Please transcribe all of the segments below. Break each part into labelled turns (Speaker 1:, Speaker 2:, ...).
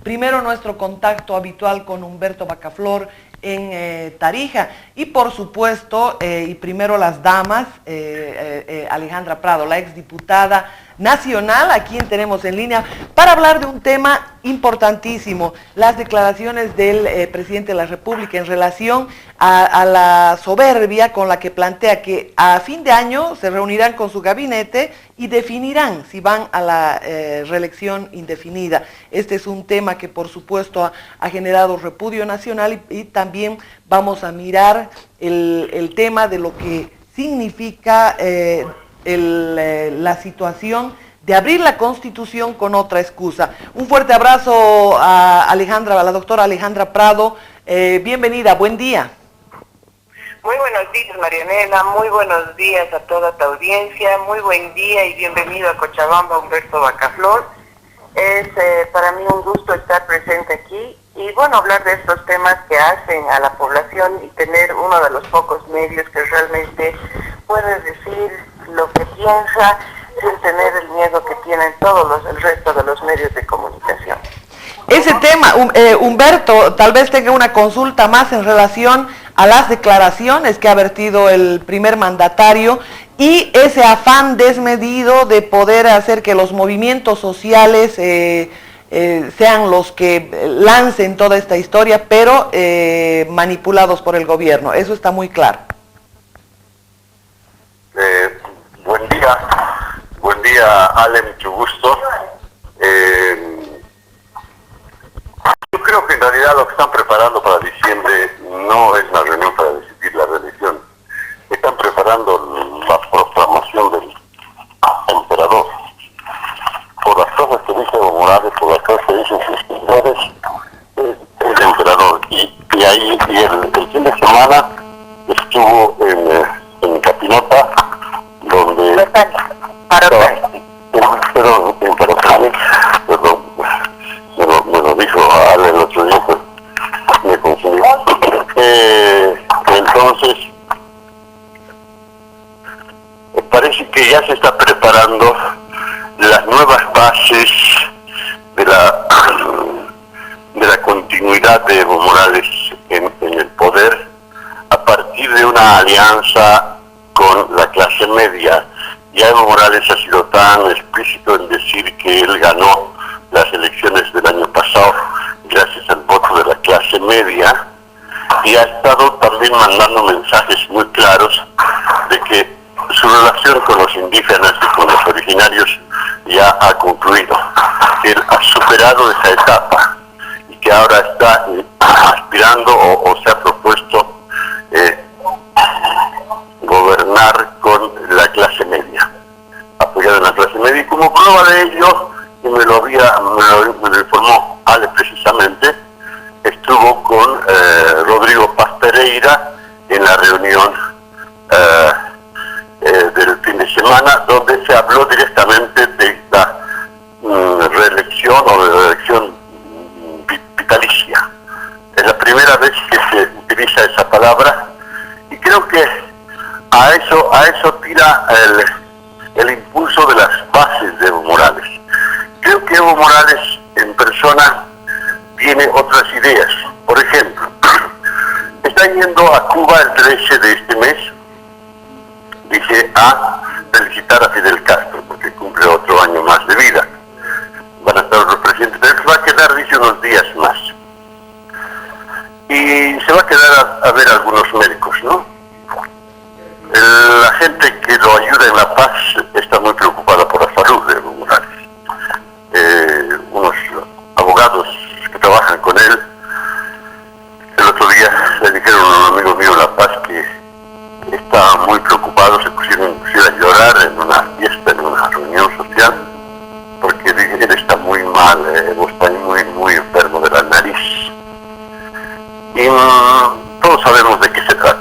Speaker 1: primero nuestro contacto habitual con Humberto Baccaflor en Tarija y por supuesto, y primero las damas, Alejandra Prado, la exdiputada nacional, a quien tenemos en línea para hablar de un tema importantísimo, las declaraciones del presidente de la República en relación a la soberbia con la que plantea que a fin de año se reunirán con su gabinete y definirán si van a la reelección indefinida. Este es un tema que por supuesto ha generado repudio nacional y también vamos a mirar el tema de lo que significa la situación de abrir la Constitución con otra excusa. Un fuerte abrazo a la doctora Alejandra Prado. Bienvenida, buen día.
Speaker 2: Muy buenos días, Marianela, muy buenos días a toda tu audiencia, muy buen día y bienvenido a Cochabamba, Humberto Baccaflor. Es para mí un gusto estar presente aquí y bueno, hablar de estos temas que hacen a la población y tener uno de los pocos medios que realmente puede decir lo que piensa sin tener el miedo que tienen el resto de los medios de comunicación.
Speaker 1: Ese tema, Humberto, tal vez tenga una consulta más en relación a las declaraciones que ha vertido el primer mandatario y ese afán desmedido de poder hacer que los movimientos sociales sean los que lancen toda esta historia, pero manipulados por el gobierno. Eso está muy claro.
Speaker 3: Buen día, Ale, mucho gusto. Yo creo que en realidad lo que están preparando para diciembre no es una reunión para decidir la reelección. Están preparando la proclamación del emperador. Por las cosas que dice Evo Morales, por las cosas que dicen sus seguidores, es el emperador. Y el fin de semana estuvo en Capinota, donde... me lo dijo Ale el otro día, pues me confundí. Entonces, parece que ya se está preparando las nuevas bases de la continuidad de Evo Morales en el poder a partir de una alianza con la clase media. Ya Evo Morales ha sido tan explícito en decir que él ganó las elecciones del año pasado gracias al voto de la clase media y ha estado también mandando mensajes muy claros de que su relación con los indígenas y con los originarios ya ha concluido. Él ha superado esa etapa y que ahora está aspirando o se ha propuesto gobernar con la clase media, apoyado en la clase media, y como prueba de ello, y me lo informó Ale precisamente, estuvo con Rodrigo Paz Pereira en la reunión del fin de semana, donde se habló directamente de la reelección o de la elección vitalicia. Es la primera vez que se utiliza esa palabra y creo que a eso tira el impulso de las bases de Evo Morales. Creo que Evo Morales en persona tiene otras ideas. Por ejemplo, está yendo a Cuba el 13 de este mes, dice, a felicitar a Fidel Castro, porque cumple otro año más de vida. Van a estar los presidentes, pero se va a quedar, dice, unos días más. Y se va a quedar a ver a algunos médicos, ¿no? La gente que lo ayuda en La Paz está muy preocupada por la salud de Evo Morales. Unos abogados que trabajan con él, el otro día le dijeron a un amigo mío en La Paz que está muy preocupado, se pusieron a llorar en una fiesta, en una reunión social, porque él está muy mal, está muy enfermo de la nariz. Y todos sabemos de qué se trata.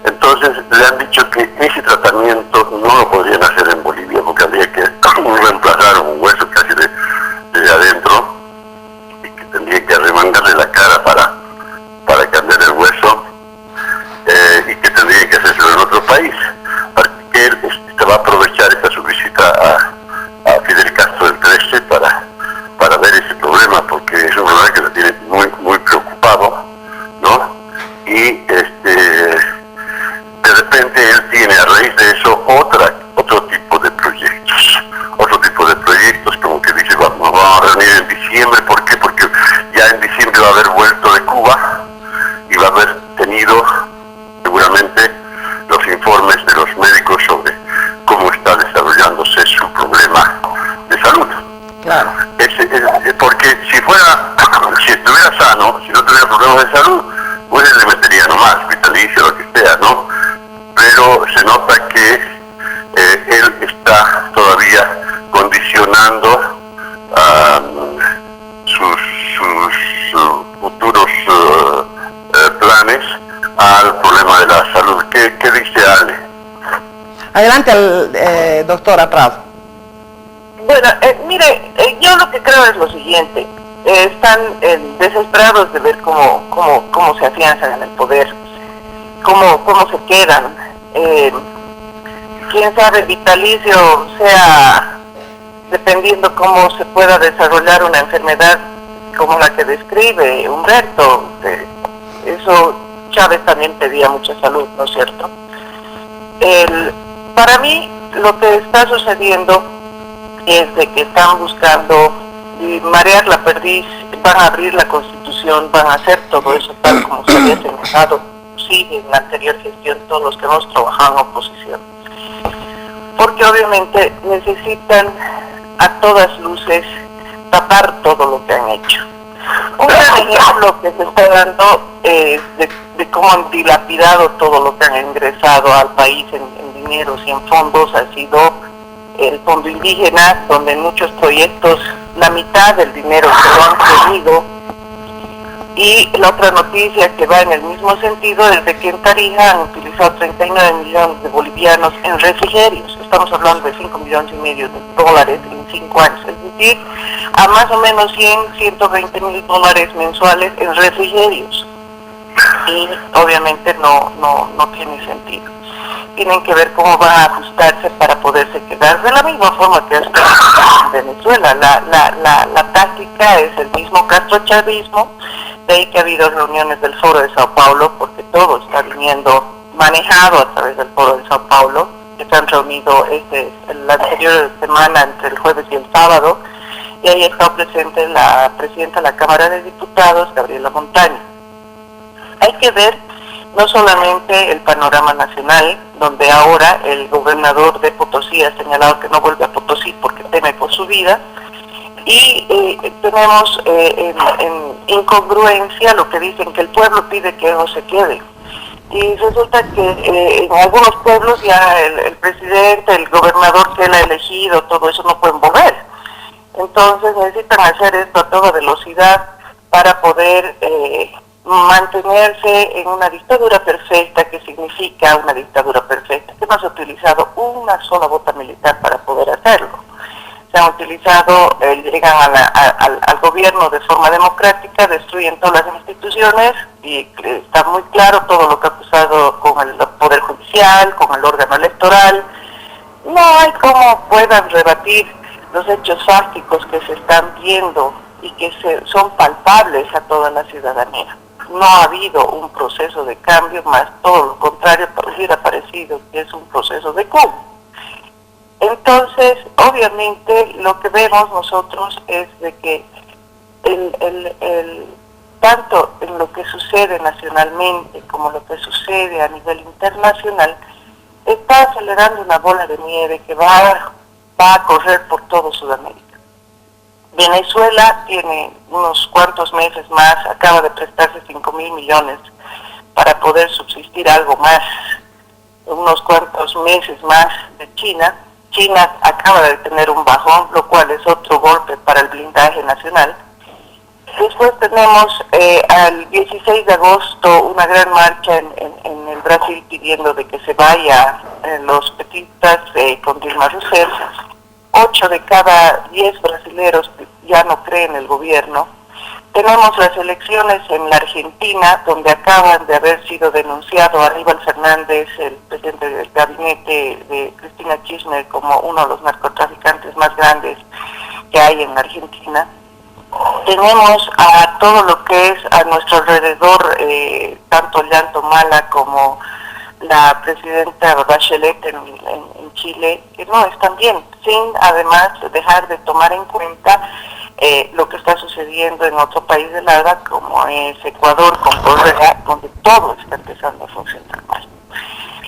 Speaker 3: Entonces le han dicho que ese tratamiento no lo podrían hacer en Bolivia porque habría que reemplazar un hueso casi de adentro y que tendría que arremangarle la cara para cambiar el hueso y que tendría que hacerlo en otro país. Que él va a aprovechar esta su visita a Fidel Castro del 13 para ver ese problema, porque es un problema que lo tiene muy, muy preocupado, ¿no? Y de repente él tiene a raíz de eso otro tipo de proyectos, como que dice, vamos a reunir en diciembre. ¿Por qué? Porque ya en diciembre va a haber vuelto de Cuba y va a haber tenido seguramente los informes de los médicos sobre cómo está desarrollándose su problema de salud.
Speaker 1: Claro.
Speaker 3: Porque si estuviera sano, si no tuviera problemas de salud, pues le metería nomás, vitalicio, lo que sea, ¿no? Pero se nota que él está todavía condicionando sus futuros planes al problema de la salud. ¿Qué dice Ale?
Speaker 1: Adelante, doctora Prado.
Speaker 2: Bueno, mire, yo lo que creo es lo siguiente. Están desesperados de ver cómo se afianzan en el poder, cómo se quedan. Quién sabe, vitalicio sea dependiendo cómo se pueda desarrollar una enfermedad como la que describe Humberto. Eso Chávez también pedía mucha salud, ¿no es cierto? Para mí lo que está sucediendo es de que están buscando marear la perdiz, van a abrir la Constitución, van a hacer todo eso tal como se había señalado, sí, en la anterior gestión, todos los que hemos trabajado en oposición. Porque obviamente necesitan a todas luces tapar todo lo que han hecho. Un gran ejemplo que se está dando es de cómo han dilapidado todo lo que han ingresado al país en dineros y en fondos ha sido el fondo indígena, donde en muchos proyectos la mitad del dinero se lo han tenido. Y la otra noticia que va en el mismo sentido es de que en Tarija han utilizado 39 millones de bolivianos en refrigerios. Estamos hablando de 5 millones y medio de dólares en 5 años, es decir, a más o menos 120 mil dólares mensuales en refrigerios. Y obviamente no tiene sentido. Tienen que ver cómo van a ajustarse para poderse quedar de la misma forma que está en Venezuela. La táctica es el mismo castrochavismo, de ahí que ha habido reuniones del Foro de Sao Paulo, porque todo está viniendo manejado a través del Foro de Sao Paulo, que se han reunido la anterior semana entre el jueves y el sábado, y ahí está presente la presidenta de la Cámara de Diputados, Gabriela Montaño. Hay que ver no solamente el panorama nacional, donde ahora el gobernador de Potosí ha señalado que no vuelve a Potosí porque teme por su vida, y tenemos en incongruencia lo que dicen que el pueblo pide que no se quede. Y resulta que en algunos pueblos ya el presidente, el gobernador que él ha elegido, todo eso no pueden volver. Entonces necesitan hacer esto a toda velocidad para poder mantenerse en una dictadura perfecta. ¿Que significa una dictadura perfecta? Que no se ha utilizado una sola bota militar para poder hacerlo. Se han utilizado, llegan al gobierno de forma democrática, destruyen todas las instituciones y está muy claro todo lo que ha pasado con el Poder Judicial, con el órgano electoral. No hay cómo puedan rebatir los hechos fácticos que se están viendo y que son palpables a toda la ciudadanía. No ha habido un proceso de cambio, más todo lo contrario, hubiera parecido que es un proceso de cambio. Entonces, obviamente, lo que vemos nosotros es de que tanto en lo que sucede nacionalmente como lo que sucede a nivel internacional, está acelerando una bola de nieve que va a correr por todo Sudamérica. Venezuela tiene unos cuantos meses más, acaba de prestarse 5.000 millones para poder subsistir algo más, unos cuantos meses más de China. China acaba de tener un bajón, lo cual es otro golpe para el blindaje nacional. Después tenemos al 16 de agosto una gran marcha en el Brasil pidiendo de que se vaya los petistas con Dilma Rousseff. 8 de cada 10 brasileños ya no creen en el gobierno. Tenemos las elecciones en la Argentina, donde acaban de haber sido denunciado Aníbal Fernández, el presidente del gabinete de Cristina Kirchner, como uno de los narcotraficantes más grandes que hay en Argentina. Tenemos a todo lo que es a nuestro alrededor, tanto Ollanta Humala como la presidenta Bachelet en Chile, que no están bien, sin además dejar de tomar en cuenta lo que está sucediendo en otro país del ALBA, como es Ecuador, con Correa, donde todo está empezando a funcionar mal.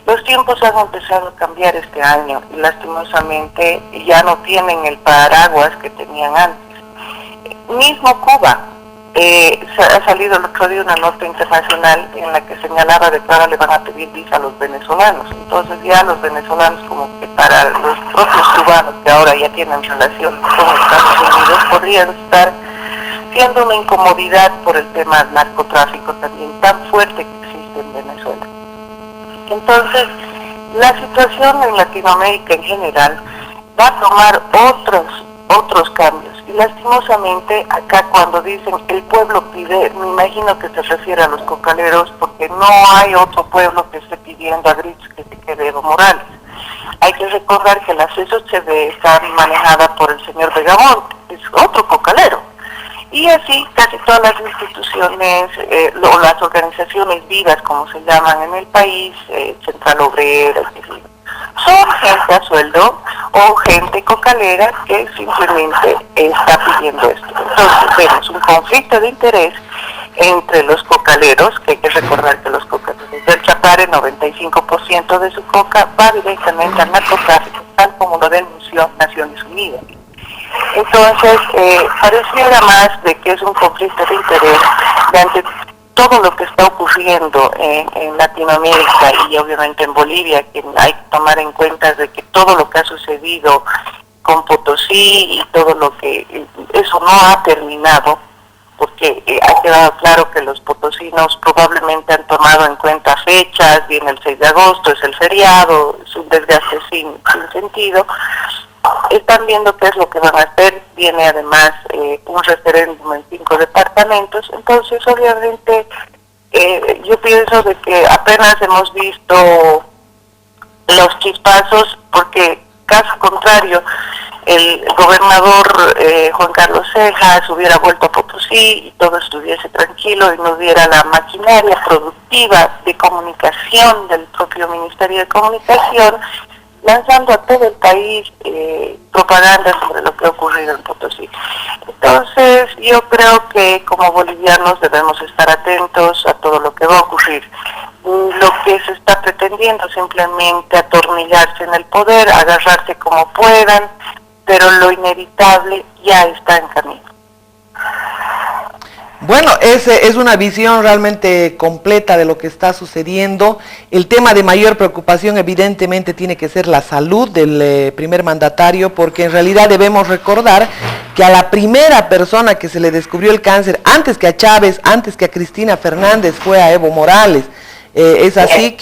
Speaker 2: Los tiempos han empezado a cambiar este año y lastimosamente ya no tienen el paraguas que tenían antes. Mismo Cuba, ha salido el otro día una nota internacional en la que señalaba de que ahora le van a pedir visa a los venezolanos. Entonces ya los venezolanos, como que para los propios cubanos que ahora ya tienen relación con Estados Unidos, podrían estar siendo una incomodidad por el tema del narcotráfico también tan fuerte que existe en Venezuela. Entonces, la situación en Latinoamérica en general va a tomar otros cambios. Y lastimosamente acá cuando dicen el pueblo pide, me imagino que se refiere a los cocaleros, porque no hay otro pueblo que esté pidiendo a gritos que se quede Evo Morales. Hay que recordar que la CSOCB está manejada por el señor Vegamont, que es otro cocalero. Y así casi todas las instituciones, o las organizaciones vivas, como se llaman en el país, Central Obrera, etc., son gente a sueldo o gente cocalera que simplemente está pidiendo esto. Entonces vemos un conflicto de interés entre los cocaleros, que hay que recordar que los cocaleros del Chapare, 95% de su coca va directamente al narcotráfico, tal como lo denunció Naciones Unidas. Entonces, pareciera más de que es un conflicto de interés de ante todo lo que está ocurriendo en Latinoamérica y obviamente en Bolivia, que hay que tomar en cuenta de que todo lo que ha sucedido con Potosí y todo lo que eso no ha terminado, porque ha quedado claro que los potosinos probablemente han tomado en cuenta fechas, viene el 6 de agosto, es el feriado, es un desgaste sin sentido. Están viendo qué es lo que van a hacer, viene además un referéndum en 5 departamentos, entonces obviamente yo pienso de que apenas hemos visto los chispazos, porque caso contrario, el gobernador Juan Carlos Cejas hubiera vuelto a Potosí y todo estuviese tranquilo y no hubiera la maquinaria productiva de comunicación del propio Ministerio de Comunicación, lanzando a todo el país propaganda sobre lo que ha ocurrido en Potosí. Entonces, yo creo que como bolivianos debemos estar atentos a todo lo que va a ocurrir. Lo que se está pretendiendo simplemente atornillarse en el poder, agarrarse como puedan, pero lo inevitable ya está en camino.
Speaker 1: Bueno, es una visión realmente completa de lo que está sucediendo. El tema de mayor preocupación evidentemente tiene que ser la salud del primer mandatario, porque en realidad debemos recordar que a la primera persona que se le descubrió el cáncer, antes que a Chávez, antes que a Cristina Fernández, fue a Evo Morales. Es así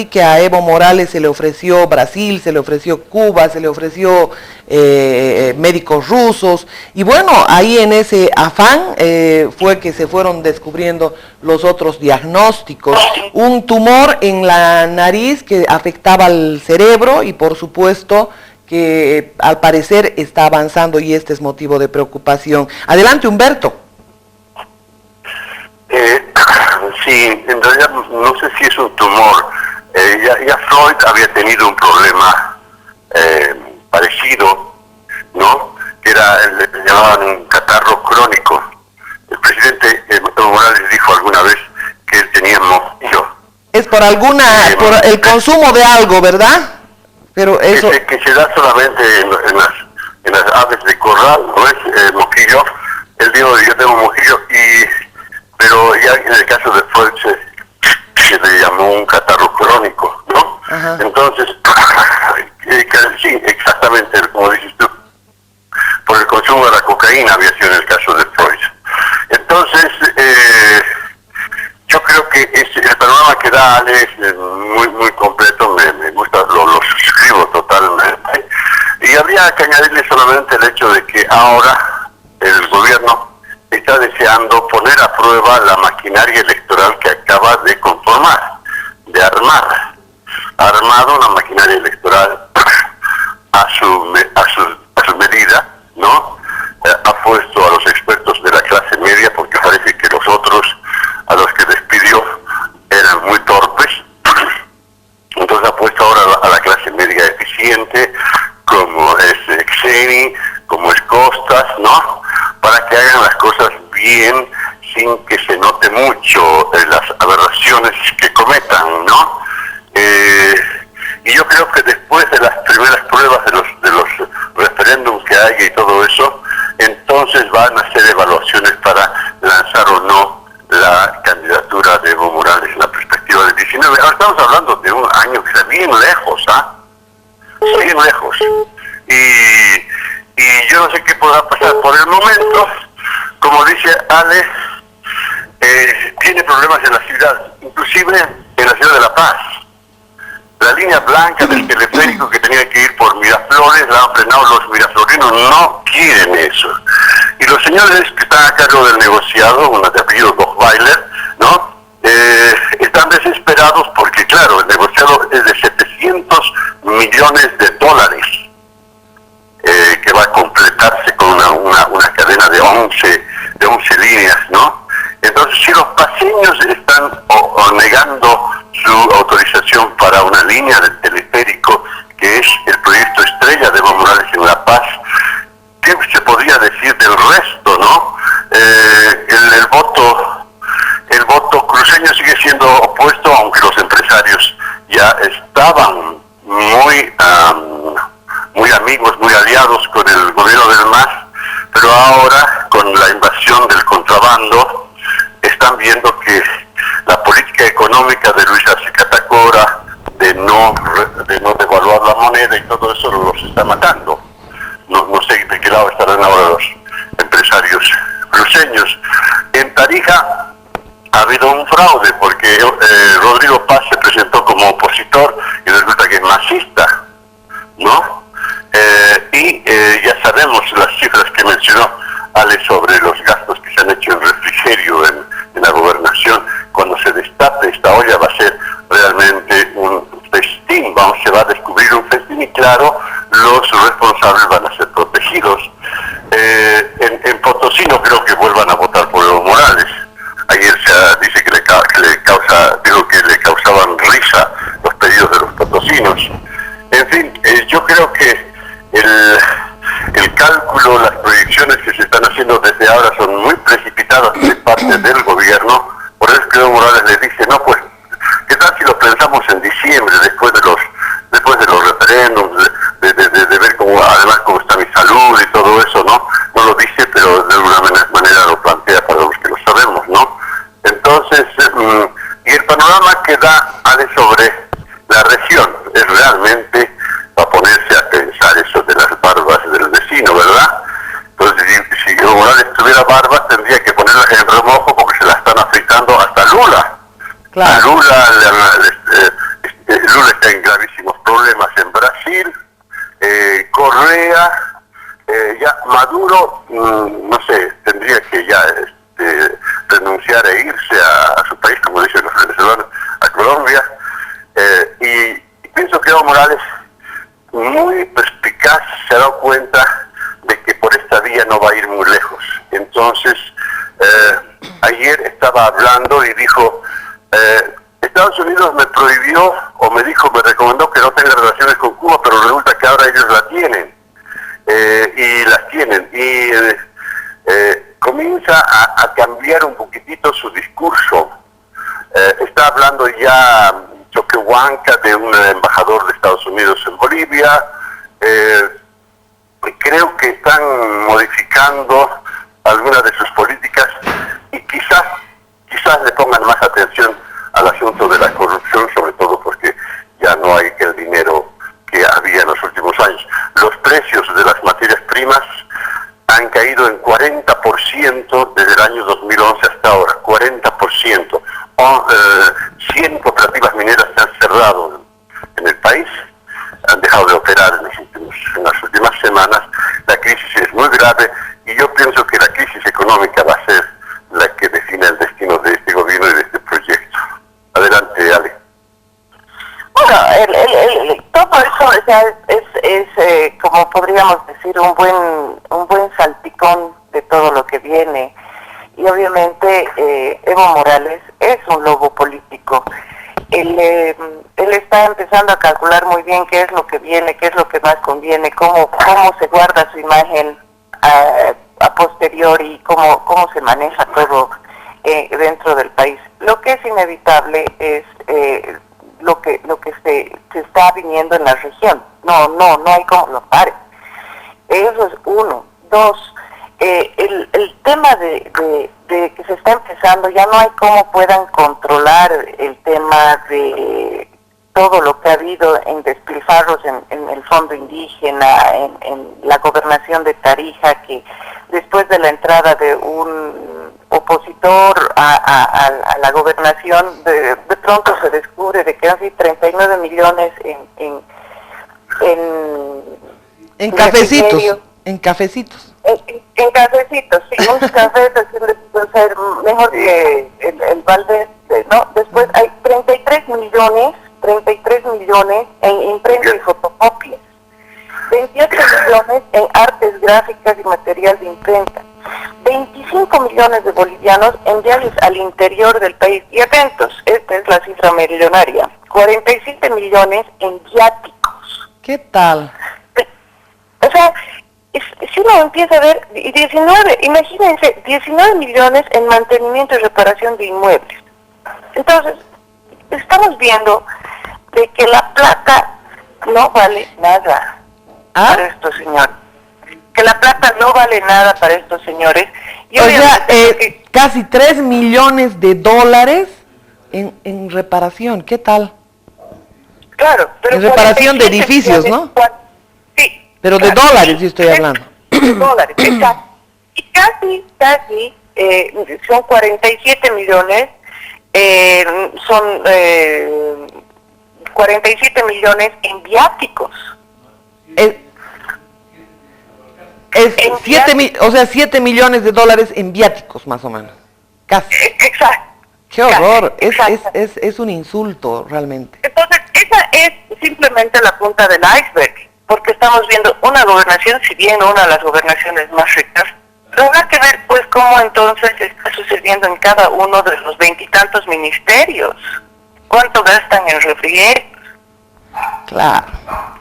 Speaker 1: que a Evo Morales se le ofreció Brasil, se le ofreció Cuba, se le ofreció médicos rusos, y bueno, ahí en ese afán fue que se fueron descubriendo los otros diagnósticos. Un tumor en la nariz que afectaba al cerebro y por supuesto que al parecer está avanzando y este es motivo de preocupación. Adelante, Humberto.
Speaker 3: Sí, en realidad no sé si es un tumor. Ya Freud había tenido un problema parecido, ¿no? Que era, le llamaban un catarro crónico. El presidente Evo Morales dijo alguna vez que él tenía mosquillo.
Speaker 1: Es por por el consumo de algo, ¿verdad? Pero eso...
Speaker 3: que se da solamente en las aves de corral, ¿no es? Mosquillo. Él dijo, yo tengo mosquillo pero ya en el caso de Freud se le llamó un catarro crónico, ¿no? Ajá. Entonces, sí, exactamente, como dices tú, por el consumo de la cocaína había sido en el caso de Freud. habría que añadirle solamente el hecho de que ahora el gobierno está deseando poner a prueba la maquinaria electoral que acaba de conformar, de armar. Ha armado una maquinaria electoral a su medida, ¿no? Ha puesto a los expertos de la clase media, porque parece que los otros a los que despidió eran muy torpes. Entonces ha puesto ahora a la clase media eficiente, como es Xeni, como es Costas, ¿no? Para que hagan las cosas bien, sin que se note mucho las aberraciones que cometan, ¿no? Y yo creo que después de las primeras pruebas de los referéndums que haya y todo eso, entonces van a hacer evaluaciones para lanzar o no la candidatura de Evo Morales en la perspectiva del 19. Ahora estamos hablando de un año que está bien lejos, ¿ah? Bien lejos. Y yo no sé qué podrá pasar. Por el momento, como dice Ale, tiene problemas en la ciudad, inclusive en la ciudad de La Paz. La línea blanca del teleférico que tenía que ir por Miraflores la han frenado los miraflorinos, no quieren eso. Y los señores que están a cargo del negociado, uno de apellido Bochweiler, ¿no? Están desesperados porque, claro, el negociado es de 700 millones de dólares, que va a completarse con una cadena de 11 líneas, ¿no? Entonces, si los paseños están negando su autorización para una línea de teleférico, que es el proyecto estrella de Evo Morales en La Paz, ¿qué se podría decir del resto, no? El voto cruceño sigue siendo opuesto, aunque los empresarios ya estaban muy amigos, muy aliados con el gobierno del MAS, pero ahora con la invasión del contrabando están viendo que la política económica de Luis Arce Catacora, de no devaluar la moneda y todo eso, los está matando. No sé de qué lado estarán ahora los empresarios cruceños. En Tarija ha habido un fraude porque Rodrigo Paz se presentó como opositor y resulta que es masista, ¿no? Ya sabemos las cifras que mencionó Ale sobre los gastos que se han hecho en refrigerio en la gobernación. Cuando se destape esta olla va a ser realmente un festín, se va a descubrir un festín y claro, los responsables van a ser protegidos. En Potosí no creo que vuelvan a votar por Evo Morales. Ayer se dice que le causaban risa los pedidos de los potosinos. En fin, yo creo que el cálculo, las proyecciones que se están haciendo desde ahora son muy precipitadas de parte del gobierno. Por eso que Evo Morales le dice, no, pues, ¿qué tal si lo pensamos en diciembre, después de los referéndums, de ver además cómo está mi salud y todo eso, ¿no? No lo dice, pero de alguna manera lo plantea para los que lo sabemos, ¿no? Entonces, y el panorama que da Ale sobre la región es realmente para ponerse a pensar eso de las barbas del vecino, ¿verdad? Entonces, si Evo Morales tuviera barbas, tendría que ponerlas en remojo porque se la están afeitando hasta Lula. Claro. A Lula está en gravísimos problemas en Brasil, Correa, ya Maduro, no sé, tendría que ya renunciar e irse a su país, como dicen los venezolanos, a Colombia, y pienso que Evo Morales, muy perspicaz, se ha dado cuenta de que por esta vía no va a ir muy lejos. Entonces, ayer estaba hablando y dijo, Estados Unidos me prohibió, o me recomendó que no tenga relaciones con Cuba, pero resulta que ahora ellos la tienen, y las tienen, y comienza a cambiar un poquitito su discurso. Está hablando ya Choquehuanca de un embajador de Estados Unidos en Bolivia. Creo que están modificando algunas de sus políticas y quizás le pongan más atención al asunto de la corrupción, sobre todo porque ya no hay el dinero que había en los últimos años. Los precios de las materias primas han caído en 40% desde el año 2011 hasta ahora, 40%. 100 cooperativas mineras se han cerrado en el país, han dejado de operar en las últimas semanas.
Speaker 2: todo eso, o sea, es como podríamos decir, un buen salpicón de todo lo que viene. Y obviamente Evo Morales es un lobo político. Él está empezando a calcular muy bien qué es lo que viene, qué es lo que más conviene, cómo se guarda su imagen a posteriori, cómo se maneja todo dentro del país. Lo que es inevitable es lo que se está viniendo en la región. No hay cómo lo pare. Eso es uno. Dos, el tema de que se está empezando, ya no hay cómo puedan controlar el tema de todo lo que ha habido en despilfarros en el fondo indígena, en la gobernación de Tarija, que después de la entrada de un opositor a la gobernación, de pronto se descubre de que hay 39 millones
Speaker 1: en cafecitos, en cafecitos.
Speaker 2: En cafecitos, sí, unos cafés puede ser mejor que el Valdés, ¿no? Después hay 33 millones en imprenta y fotocopias, 28 millones en artes gráficas y material de imprenta, 25 millones de bolivianos en viajes al interior del país. Y atentos, esta es la cifra millonaria, 47 millones en viáticos.
Speaker 1: ¿Qué tal?
Speaker 2: O sea, si uno empieza a ver, 19 millones en mantenimiento y reparación de inmuebles. Entonces, estamos viendo de que la plata no vale nada para estos señores. Que la plata no vale nada para estos señores. Y
Speaker 1: o sea, casi 3 millones de dólares en reparación. ¿Qué tal?
Speaker 2: Claro, pero
Speaker 1: en reparación de edificios, ¿no?
Speaker 2: Sí.
Speaker 1: Pero de dólares yo estoy hablando.
Speaker 2: De dólares, exacto. Y casi son 47 millones, son 47 millones en viáticos.
Speaker 1: O sea, 7 millones de dólares en viáticos, más o menos. Casi.
Speaker 2: Exacto.
Speaker 1: ¡Qué horror! Es un insulto, realmente.
Speaker 2: Entonces, esa es simplemente la punta del iceberg, porque estamos viendo una gobernación, si bien una de las gobernaciones más ricas, pero habrá que ver pues cómo entonces está sucediendo en cada uno de los 20 y tantos ministerios, cuánto gastan en refrigerios.
Speaker 1: Claro,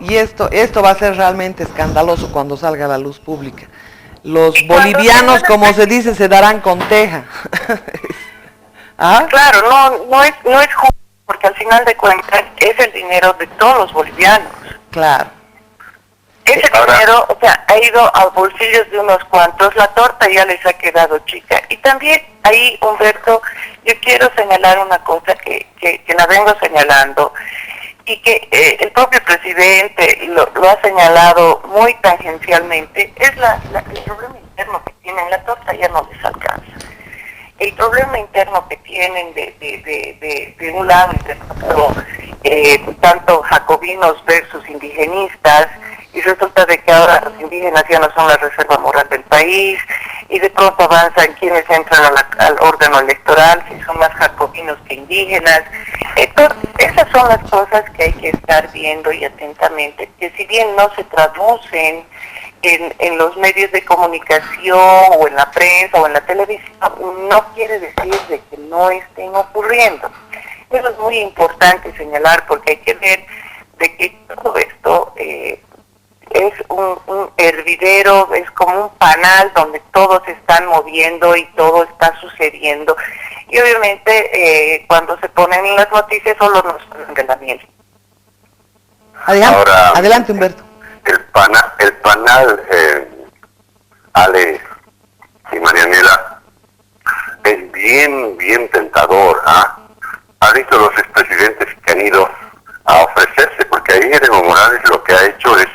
Speaker 1: y esto va a ser realmente escandaloso cuando salga a la luz pública. Los bolivianos, como se dice, se darán con teja. ¿Ah?
Speaker 2: Claro, no es justo, porque al final de cuentas es el dinero de todos los bolivianos.
Speaker 1: Claro.
Speaker 2: Ese dinero, o sea, ha ido a bolsillos de unos cuantos, la torta ya les ha quedado chica. Y también ahí, Humberto, yo quiero señalar una cosa que la vengo señalando, y que el propio presidente lo ha señalado muy tangencialmente, es el problema interno que tienen. La torta ya no les alcanza. El problema interno que tienen de un lado y del otro, tanto jacobinos versus indigenistas, y resulta de que ahora los indígenas ya no son la reserva moral del país, y de pronto avanzan quienes entran al órgano electoral, si son más jacobinos que indígenas. Entonces, esas son las cosas que hay que estar viendo y atentamente, que si bien no se traducen en los medios de comunicación o en la prensa o en la televisión, no quiere decir de que no estén ocurriendo. Eso es muy importante señalar, porque hay que ver de que todo esto es un hervidero, es como un panal donde todos se están moviendo y todo está sucediendo. Y obviamente cuando se ponen en las noticias solo nos hablan de la miel.
Speaker 1: Adelante, Humberto.
Speaker 3: El panal, Ale y Marianela, es bien tentador. ¿Ha visto los expresidentes que han ido a ofrecerse? Porque ahí Evo Morales lo que ha hecho es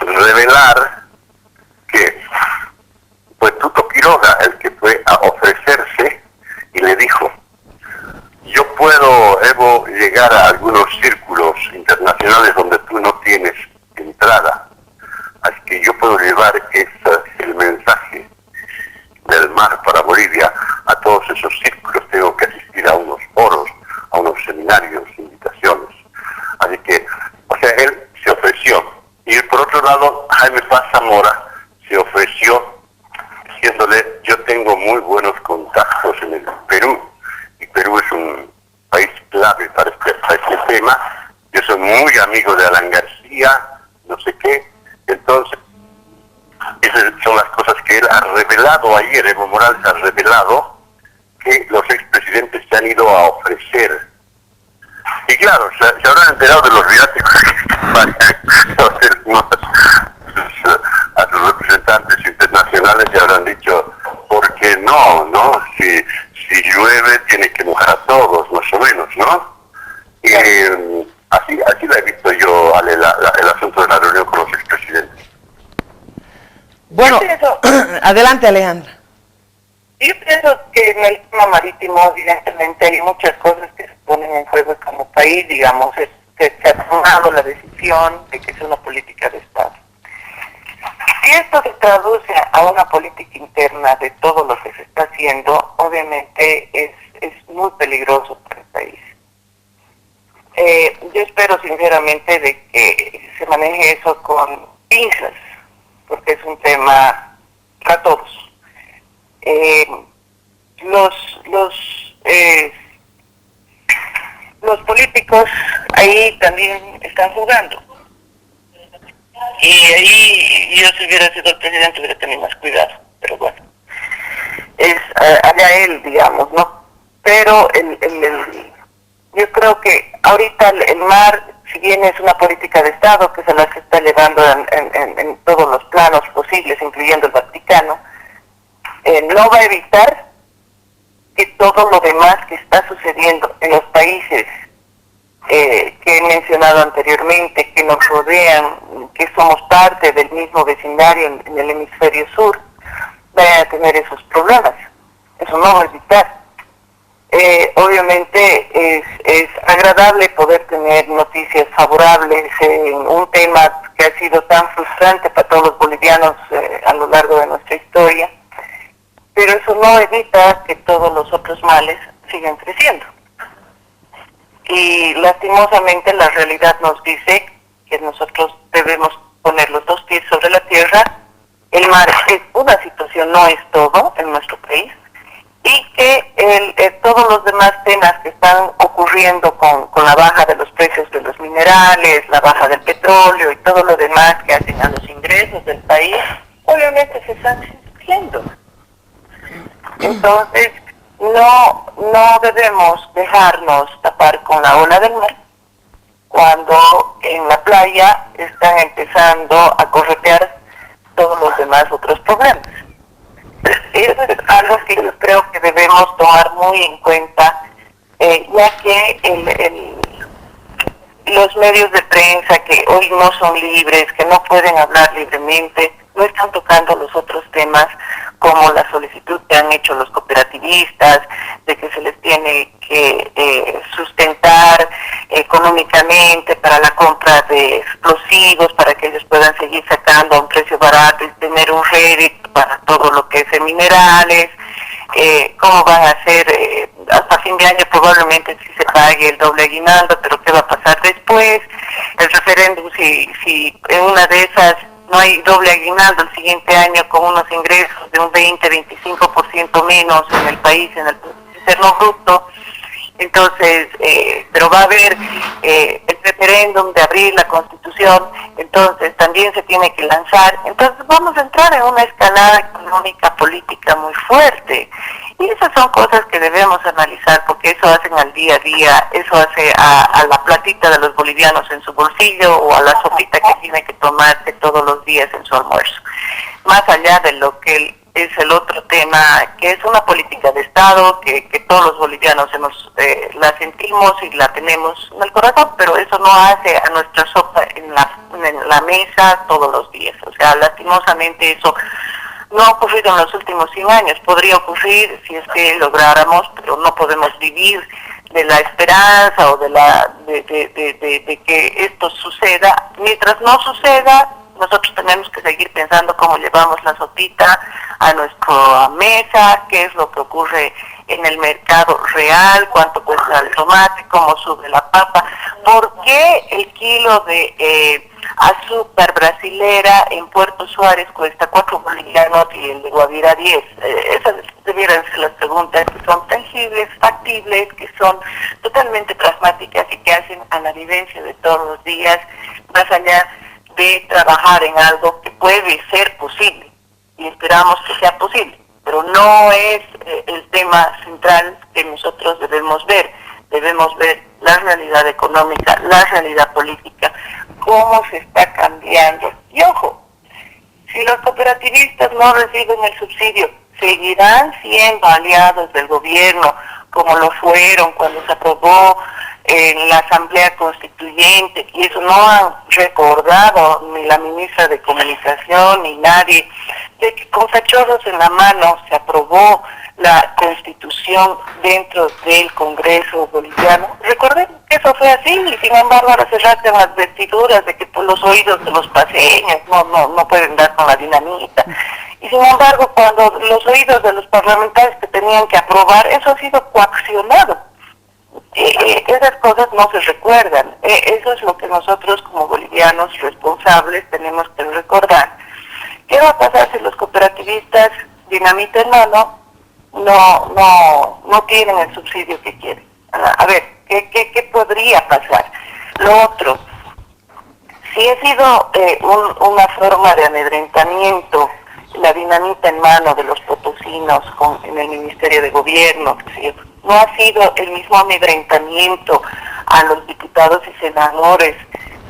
Speaker 3: revelar que fue Tuto Quiroga el que fue a ofrecerse y le dijo: yo puedo, Evo, llegar a algunos círculos internacionales donde tú no tienes entrada, así que yo puedo llevar el mensaje del mar para Bolivia a todos esos círculos. Tengo que asistir a unos foros, a unos seminarios, invitaciones, así amigo de Alan García, no sé qué. Entonces, esas son las cosas que él ha revelado ayer. Evo Morales ha revelado que los expresidentes se han ido a ofrecer. Y claro, se habrán enterado de los viáticos que van a hacer a sus representantes internacionales y habrán dicho, ¿por qué no? Si llueve tiene que mojar a todos, más o menos, ¿no? Y así la he visto yo, Ale, el asunto de la reunión con los expresidentes.
Speaker 1: Bueno, adelante, Alejandra.
Speaker 2: Yo pienso que en el tema marítimo, evidentemente, hay muchas cosas que se ponen en juego como país, digamos, se ha tomado la decisión de que sea una política de Estado. Si esto se traduce a una política interna de todo lo que se está haciendo, obviamente es muy peligroso para el país. Yo espero sinceramente de que se maneje eso con pinzas, porque es un tema para todos. Los políticos ahí también están jugando. Y ahí yo, si hubiera sido el presidente, hubiera tenido más cuidado. Pero bueno, es allá él, digamos, ¿no? Pero yo creo que ahorita el mar, si bien es una política de Estado que se la que está llevando en todos los planos posibles, incluyendo el Vaticano, no va a evitar que todo lo demás que está sucediendo en los países que he mencionado anteriormente, que nos rodean, que somos parte del mismo vecindario en el hemisferio sur, vayan a tener esos problemas. Eso no va a evitar. Obviamente es agradable poder tener noticias favorables en un tema que ha sido tan frustrante para todos los bolivianos a lo largo de nuestra historia, pero eso no evita que todos los otros males sigan creciendo. Y lastimosamente la realidad nos dice que nosotros debemos poner los dos pies sobre la tierra. El mar es una situación, no es todo en nuestro país, y que todos los demás temas que están ocurriendo con la baja de los precios de los minerales, la baja del petróleo y todo lo demás que hacen a los ingresos del país, obviamente se están sintiendo. Entonces, no debemos dejarnos tapar con la ola del mar cuando en la playa están empezando a corretear todos los demás otros problemas. Eso es algo que yo creo que debemos tomar muy en cuenta, ya que los medios de prensa que hoy no son libres, que no pueden hablar libremente, no están tocando los otros temas como la solicitud que han hecho los cooperativistas, de que se les tiene que sustentar económicamente para la compra de explosivos, para que ellos puedan seguir sacando a un precio barato y tener un rédito para todo lo que es en minerales. ¿Cómo van a hacer? Hasta fin de año probablemente sí se pague el doble aguinaldo, pero ¿qué va a pasar después? El referéndum, si en una de esas no hay doble aguinaldo el siguiente año con unos ingresos de un 20-25% menos en el país, en el interno bruto, entonces, pero va a haber el referéndum de abrir la Constitución, entonces también se tiene que lanzar, entonces vamos a entrar en una escalada económica, política muy fuerte, y esas son cosas que debemos analizar, porque eso hacen al día a día, eso hace a la platita de los bolivianos en su bolsillo, o a la sopita que tiene que tomarse todos los días en su almuerzo, más allá de lo que es el otro tema, que es una política de Estado, que todos los bolivianos la sentimos y la tenemos en el corazón, pero eso no hace a nuestra sopa en la mesa todos los días. O sea, lastimosamente eso no ha ocurrido en los últimos 100 años. Podría ocurrir si es que lográramos, pero no podemos vivir de la esperanza o de que esto suceda. Mientras no suceda, nosotros tenemos que seguir pensando cómo llevamos la sopita a nuestra mesa, qué es lo que ocurre en el mercado real, cuánto cuesta el tomate, cómo sube la papa, por qué el kilo de azúcar brasilera en Puerto Suárez cuesta 4 bolivianos y el de Guavirá 10. Esas debieran ser las preguntas que son tangibles, factibles, que son totalmente pragmáticas y que hacen a la vivencia de todos los días, más allá de trabajar en algo que puede ser posible y esperamos que sea posible, pero no es el tema central que nosotros debemos ver la realidad económica, la realidad política, cómo se está cambiando. Y ojo, si los cooperativistas no reciben el subsidio, seguirán siendo aliados del gobierno, como lo fueron cuando se aprobó en la Asamblea Constituyente, y eso no han recordado ni la ministra de Comunicación ni nadie, de que con cachorros en la mano se aprobó la Constitución dentro del Congreso boliviano. Recuerden que eso fue así, y sin embargo ahora se rasgan las vestiduras de que por los oídos de los paseños no pueden dar con la dinamita. Y sin embargo, cuando los oídos de los parlamentarios que tenían que aprobar, eso ha sido coaccionado. Esas cosas no se recuerdan. Eso es lo que nosotros como bolivianos responsables tenemos que recordar. ¿Qué va a pasar si los cooperativistas, dinamita en mano, no tienen el subsidio que quieren? A ver, ¿qué podría pasar? Lo otro, si ha sido una forma de amedrentamiento, la dinamita en mano de los potosinos en el Ministerio de Gobierno, no ha sido el mismo amedrentamiento a los diputados y senadores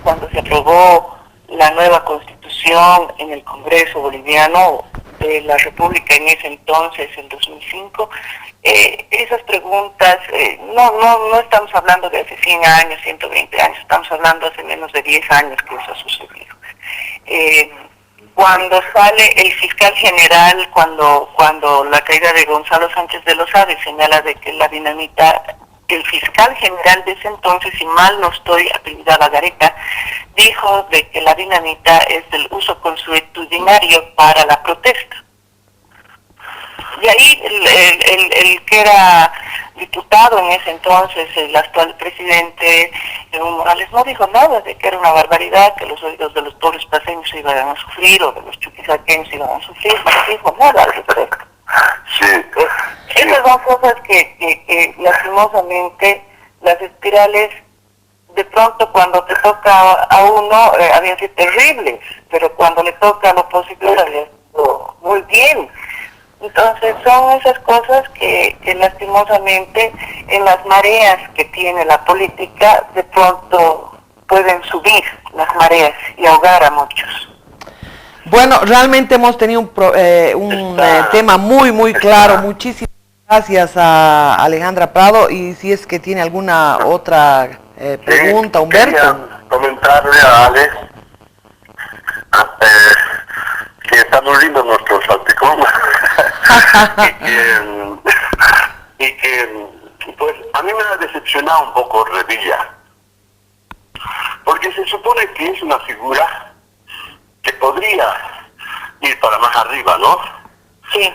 Speaker 2: cuando se aprobó la nueva Constitución en el Congreso boliviano de la República en ese entonces, en 2005. Esas preguntas, no estamos hablando de hace 100 años, 120 años, estamos hablando hace menos de 10 años que eso ha sucedido. Cuando sale el fiscal general, cuando la caída de Gonzalo Sánchez de Lozada señala de que la dinamita, el fiscal general de ese entonces, si mal no estoy, apellidada Gareca, dijo de que la dinamita es del uso consuetudinario para la protesta. Y ahí el que era diputado en ese entonces, el actual presidente Evo Morales, no dijo nada de que era una barbaridad, que los oídos de los pobres paseños se iban a sufrir o de los chuquisaqueños iban a sufrir, no dijo nada al respecto.
Speaker 3: Sí.
Speaker 2: Esas son cosas que lastimosamente las espirales de pronto cuando te toca a uno habían sido terribles, pero cuando le toca a la oposición había sido muy bien. Entonces son esas cosas que lastimosamente en las mareas que tiene la política de pronto pueden subir las mareas y ahogar a muchos.
Speaker 1: Bueno, realmente hemos tenido un tema muy claro. Muchísimas gracias a Alejandra Prado, y si es que tiene alguna otra pregunta, Humberto.
Speaker 3: Quería comentarle a Ale que está muy lindo nuestro salpicón y que pues a mí me ha decepcionado un poco Revilla, porque se supone que es una figura que podría ir para más arriba, ¿no?
Speaker 2: Sí.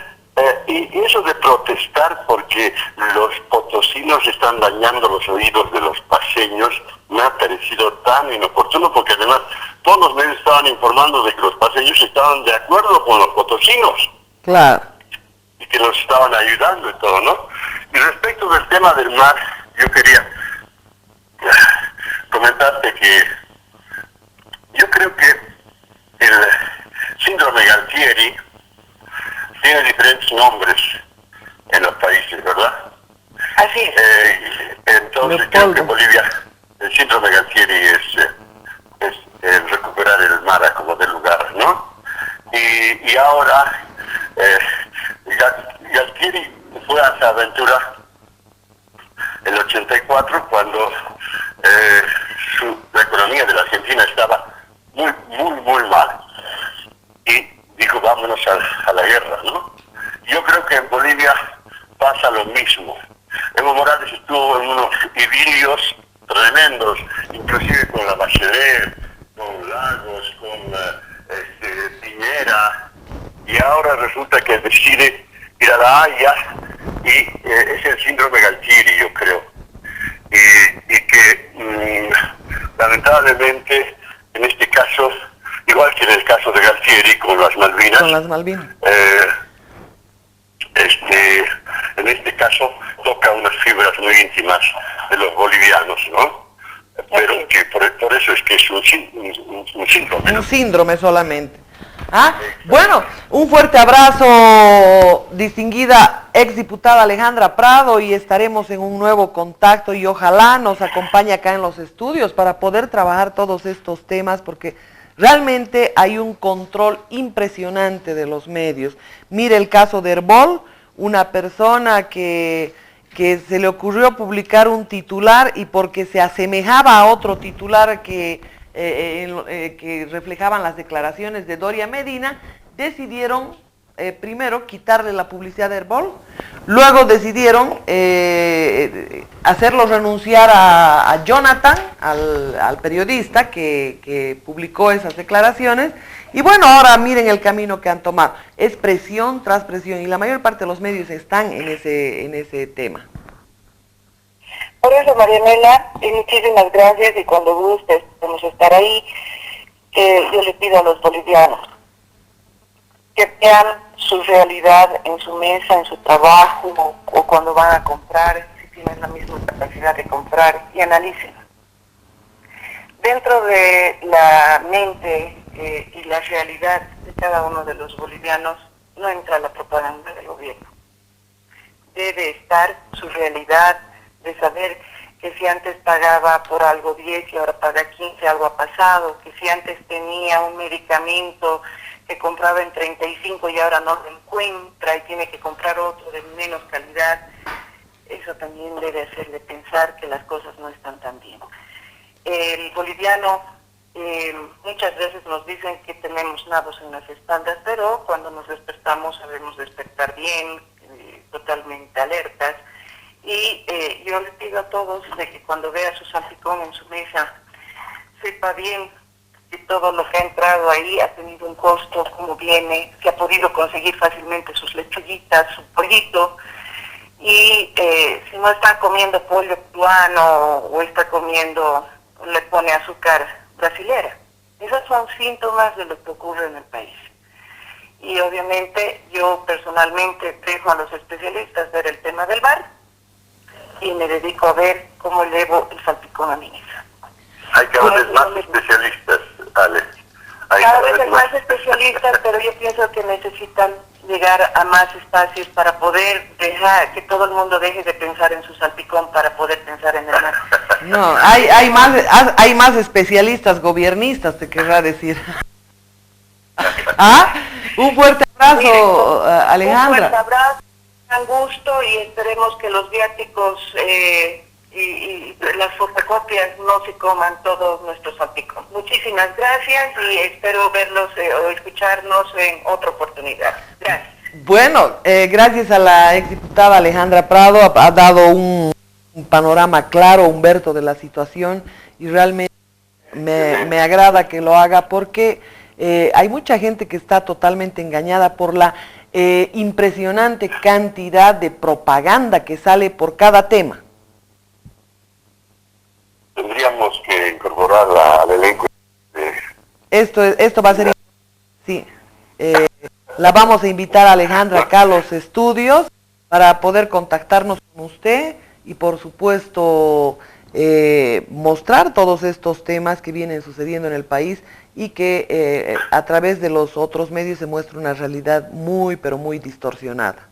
Speaker 3: Y eso de protestar porque los potosinos están dañando los oídos de los paseños me ha parecido tan inoportuno, porque además todos los medios estaban informando de que los paseños estaban de acuerdo con los potosinos.
Speaker 1: Claro.
Speaker 3: Y que nos estaban ayudando y todo, ¿no? Y respecto del tema del mar, yo quería comentarte que yo creo que el síndrome Galtieri tiene diferentes nombres en los países, ¿verdad?
Speaker 2: Así es.
Speaker 3: Entonces creo que en Bolivia el síndrome Galtieri es recuperar el mar como del lugar, ¿no? Y ahora Galtieri fue a esa aventura en el 84 cuando la economía de la Argentina estaba muy mal, y dijo vámonos a la guerra, ¿no? Yo creo que en Bolivia pasa lo mismo. Evo Morales estuvo en unos idilios tremendos, inclusive con la Bachelet, con Lagos, con Piñera, y ahora resulta que decide ir a La Haya, y es el síndrome Galtieri, yo creo, y que lamentablemente en este caso casos, igual que en el caso de Galtieri con las Malvinas,
Speaker 1: Con las Malvinas.
Speaker 3: En este caso toca unas fibras muy íntimas de los bolivianos, ¿no? Pero que por eso es que es un síndrome, ¿no?
Speaker 1: Un síndrome solamente. ¿Ah? Bueno, un fuerte abrazo, distinguida exdiputada Alejandra Prado, y estaremos en un nuevo contacto y ojalá nos acompañe acá en los estudios para poder trabajar todos estos temas, porque realmente hay un control impresionante de los medios. Mire el caso de Herbol, una persona que se le ocurrió publicar un titular y porque se asemejaba a otro titular que reflejaban las declaraciones de Doria Medina, decidieron primero quitarle la publicidad de Herbol, luego decidieron hacerlo renunciar a Jonathan, al periodista que publicó esas declaraciones, y bueno, ahora miren el camino que han tomado, es presión tras presión, y la mayor parte de los medios están en ese tema.
Speaker 2: Por eso, Marianela, muchísimas gracias, y cuando gustes podemos estar ahí. Yo le pido a los bolivianos que vean su realidad en su mesa, en su trabajo, o cuando van a comprar, si tienen la misma capacidad de comprar, y analicen. Dentro de la mente y la realidad de cada uno de los bolivianos no entra la propaganda del gobierno. Debe estar su realidad de saber que si antes pagaba por algo 10 y ahora paga 15, algo ha pasado, que si antes tenía un medicamento que compraba en 35 y ahora no lo encuentra y tiene que comprar otro de menos calidad, eso también debe hacerle pensar que las cosas no están tan bien. El boliviano muchas veces nos dicen que tenemos nabos en las espaldas, pero cuando nos despertamos sabemos despertar bien, totalmente alertas. Y yo les pido a todos de que cuando vea su salpicón en su mesa, sepa bien que todo lo que ha entrado ahí ha tenido un costo, cómo viene, que ha podido conseguir fácilmente sus lechuguitas, su pollito, y si no está comiendo pollo peruano o está comiendo, le pone azúcar brasilera. Esos son síntomas de lo que ocurre en el país. Y obviamente yo personalmente dejo a los especialistas ver el tema del bar, y me dedico a ver cómo llevo el salpicón a mi mesa.
Speaker 3: Hay cada vez más especialistas, Alex.
Speaker 2: Cada vez hay más especialistas, pero yo pienso que necesitan llegar a más espacios para poder dejar que todo el mundo deje de pensar en su salpicón para poder pensar en el mar.
Speaker 1: No, hay más especialistas gobiernistas, te querrá decir. ¿Ah? Un fuerte abrazo, Alejandra.
Speaker 2: Un fuerte abrazo. Un gusto, y esperemos que los viáticos y las fotocopias no se coman todos nuestros salpicón. Muchísimas gracias y espero verlos o escucharnos en otra oportunidad. Gracias.
Speaker 1: Bueno, gracias a la exdiputada Alejandra Prado, ha dado un panorama claro, Humberto, de la situación, y realmente me agrada que lo haga porque hay mucha gente que está totalmente engañada por la impresionante cantidad de propaganda que sale por cada tema.
Speaker 3: Tendríamos que incorporarla al elenco.
Speaker 1: Esto va a ser... Sí, la vamos a invitar a Alejandra acá a los estudios para poder contactarnos con usted y por supuesto mostrar todos estos temas que vienen sucediendo en el país y que a través de los otros medios se muestra una realidad muy, pero muy distorsionada.